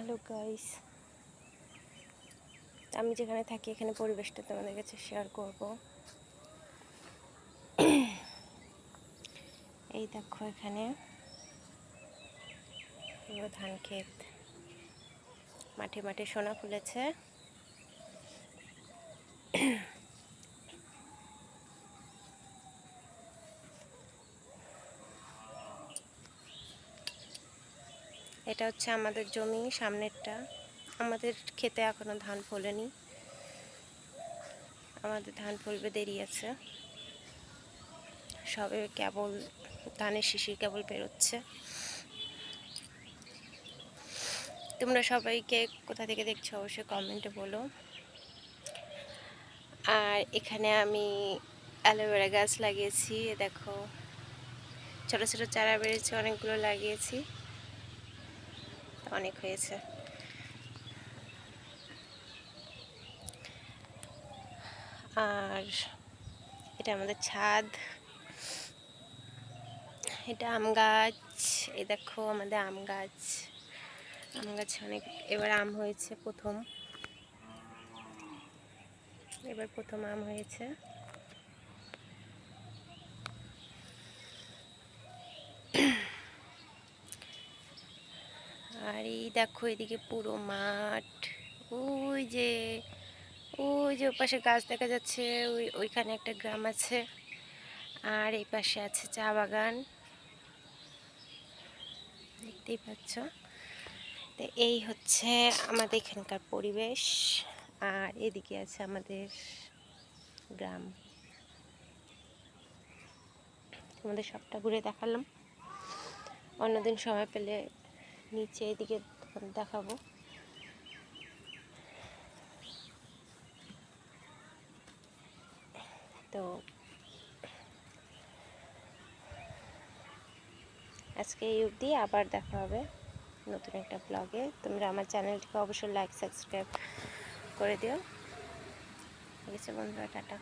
Hello guys, আমি যেখানে থাকি এখানে পরিবেশটা তোমাদের কাছে শেয়ার করব। এই দেখো এখানে ধান ক্ষেত, মাঠে মাঠে সোনা ফুলেছে। এটা হচ্ছে আমাদের জমি, সামনেরটা। আমাদের ক্ষেতে এখনো ধান ফলেনি, আমাদের ধান ফলবে দেরি আছে। সবে কেবল ধানের শিশির কেবল বেরোচ্ছে। তোমরা সবাইকে কোথা থেকে দেখছো অবশ্যই কমেন্টে বলো। আর এখানে আমি অ্যালোভেরা গাছ লাগিয়েছি, দেখো ছোট ছোট চারা বেরিয়েছে, অনেকগুলো লাগিয়েছি, অনেক হয়েছে। আর এটা আমাদের ছাদ, এটা আম গাছ। এই দেখো আমাদের আম গাছে অনেক এবার আম হয়েছে, প্রথম আম হয়েছে। আর এই দেখো এদিকে পুরো মাঠ, ওই যে ওপাশে গাছ দেখা যাচ্ছে, ওইখানে একটা গ্রাম আছে। আর এই পাশে আছে চা বাগান, দেখতেই পাচ্ছ। তো এই হচ্ছে আমাদের এখানকার পরিবেশ। আর এদিকে আছে আমাদের গ্রাম। তোমাদের সবটা ঘুরে দেখালাম, অন্যদিন সময় পেলে নিচে এদিকে দেখাবো। তো আজকে এই অবধি, আবার দেখা হবে নতুন একটা ব্লগে। তোমরা আমার চ্যানেলটিকে অবশ্যই লাইক সাবস্ক্রাইব করে দিও। ঠিক আছে বন্ধুরা, টাটা।